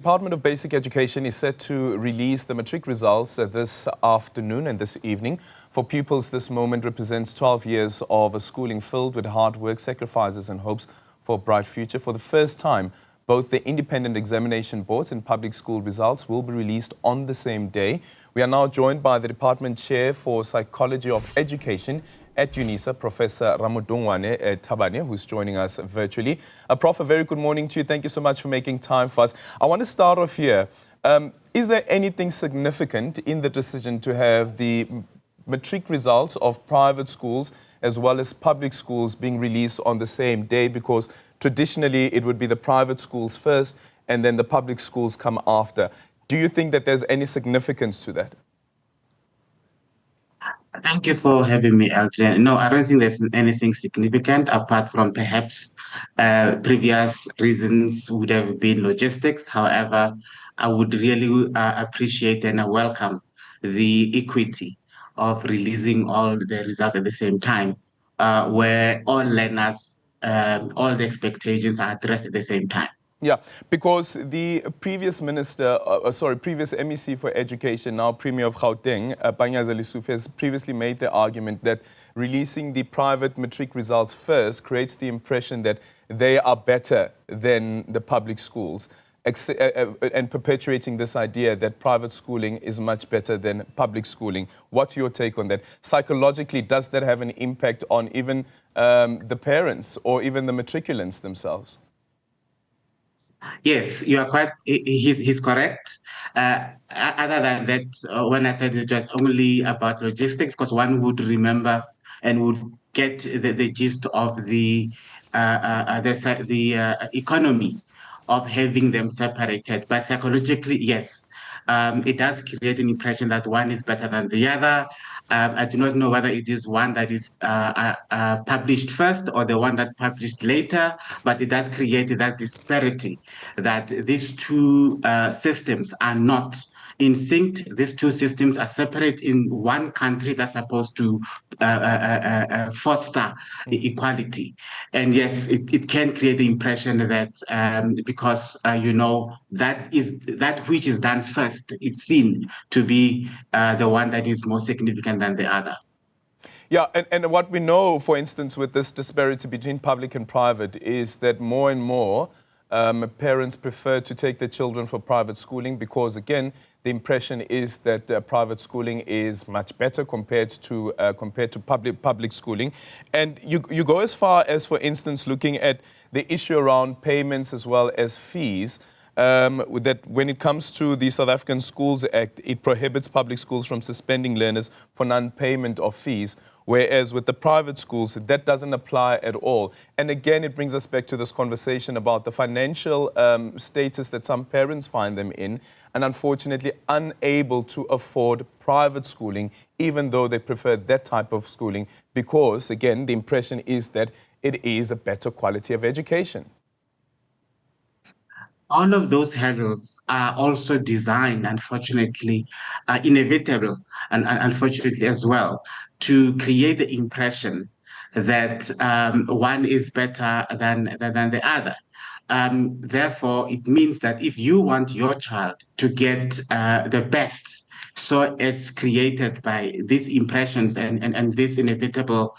Department of Basic Education is set to release the matric results this afternoon and this evening. For pupils, this moment represents 12 years of a schooling filled with hard work, sacrifices and hopes for a bright future. For the first time, both the independent examination boards and public school results will be released on the same day. We are now joined by the Department Chair for Psychology of Education at Unisa, Professor RamodungaoneTabane, who's joining us virtually. Prof, a very good morning to you. Thank you so much for making time for us. I want to start off here. Is there anything significant in the decision to have the matric results of private schools as well as public schools being released on the same day? Because traditionally it would be the private schools first and then the public schools come after. Do you think that there's any significance to that? Thank you for having me, Elton. No, I don't think there's anything significant apart from perhaps previous reasons would have been logistics. However, I would really appreciate and welcome the equity of releasing all the results at the same time, where all learners, all the expectations are addressed at the same time. Yeah, because the previous previous MEC for Education, now Premier of Gauteng, Panyaza Lesufi, has previously made the argument that releasing the private matric results first creates the impression that they are better than the public schools, and perpetuating this idea that private schooling is much better than public schooling. What's your take on that? Psychologically, does that have an impact on even the parents or even the matriculants themselves? Yes, you are quite, he's correct. Other than that, when I said it was only about logistics, because one would remember and would get the gist of the economy of having them separated. But psychologically, yes, it does create an impression that one is better than the other. I do not know whether it is one that is published first or the one that published later, but it does create that disparity that these two systems are not in sync. These two systems are separate in one country that's supposed to foster equality. And yes, it can create the impression that because, that which is done first is seen to be the one that is more significant than the other. Yeah, and what we know, for instance, with this disparity between public and private is that more and more parents prefer to take their children for private schooling because, again, the impression is that private schooling is much better compared to public schooling. And you go as far as, for instance, looking at the issue around payments as well as fees, that when it comes to the South African Schools Act, it prohibits public schools from suspending learners for non-payment of fees, whereas with the private schools, that doesn't apply at all. And again, it brings us back to this conversation about the financial status that some parents find them in, and unfortunately unable to afford private schooling, even though they prefer that type of schooling, because, again, the impression is that it is a better quality of education. All of those hurdles are also designed, unfortunately, inevitable, and unfortunately as well, to create the impression that one is better than the other. Therefore, it means that if you want your child to get the best, so as created by these impressions and these inevitable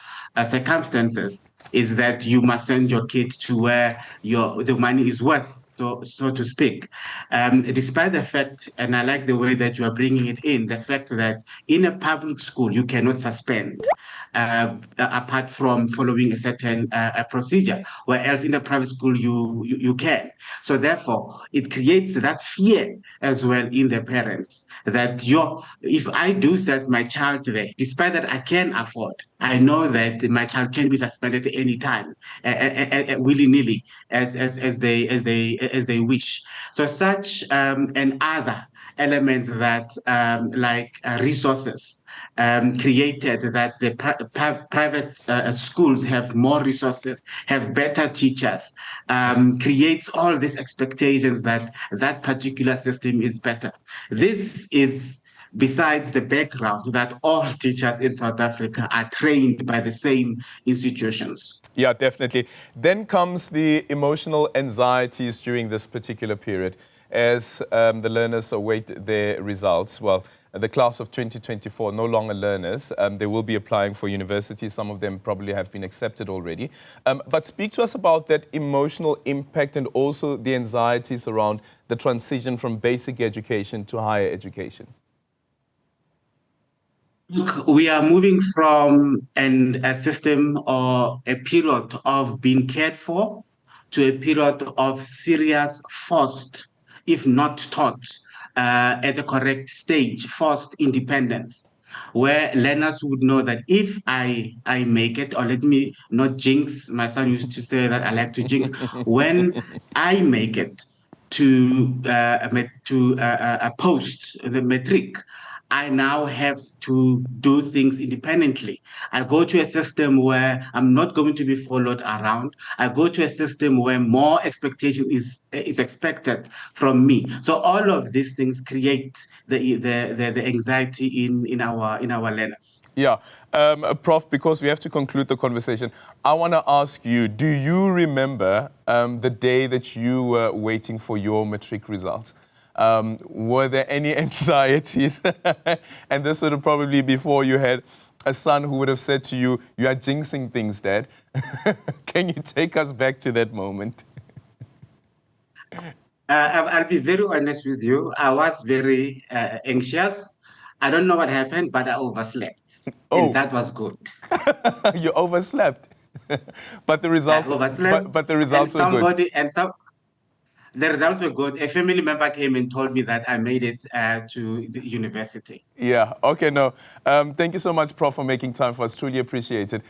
circumstances, is that you must send your kid to where the money is worth, so to speak, despite the fact, and I like the way that you are bringing it in, the fact that in a public school, you cannot suspend apart from following a certain procedure, whereas in a private school, you can. So therefore, it creates that fear as well in the parents that if I do set my child there, despite that I can afford, I know that my child can be suspended at any time, willy-nilly, as they wish. So such and other elements that like resources created that the private schools have more resources, have better teachers, creates all these expectations that that particular system is better. This is besides the background that all teachers in South Africa are trained by the same institutions. Yeah, definitely. Then comes the emotional anxieties during this particular period. as the learners await their results. Well, the class of 2024, no longer learners. They will be applying for university. Some of them probably have been accepted already. But speak to us about that emotional impact and also the anxieties around the transition from basic education to higher education. Look, we are moving from a system or a period of being cared for to a period of serious forced, if not taught, at the correct stage, forced independence, where learners would know that if I make it, or let me not jinx, my son used to say that I like to jinx, when I make it to a post, the matric, I now have to do things independently. I go to a system where I'm not going to be followed around. I go to a system where more expectation is expected from me. So all of these things create the anxiety in our learners. Yeah. Prof, because we have to conclude the conversation, I want to ask you, do you remember the day that you were waiting for your matric results? Were there any anxieties? And this would have probably before you had a son who would have said to you, you are jinxing things, Dad. Can you take us back to that moment? I'll be very honest with you. I was very anxious. I don't know what happened, but I overslept. Oh. And that was good. You overslept. But the results, I overslept. but the results were good. The results were good. A family member came and told me that I made it to the university. Yeah. Okay. No. Thank you so much, Prof, for making time for us. Truly appreciate it.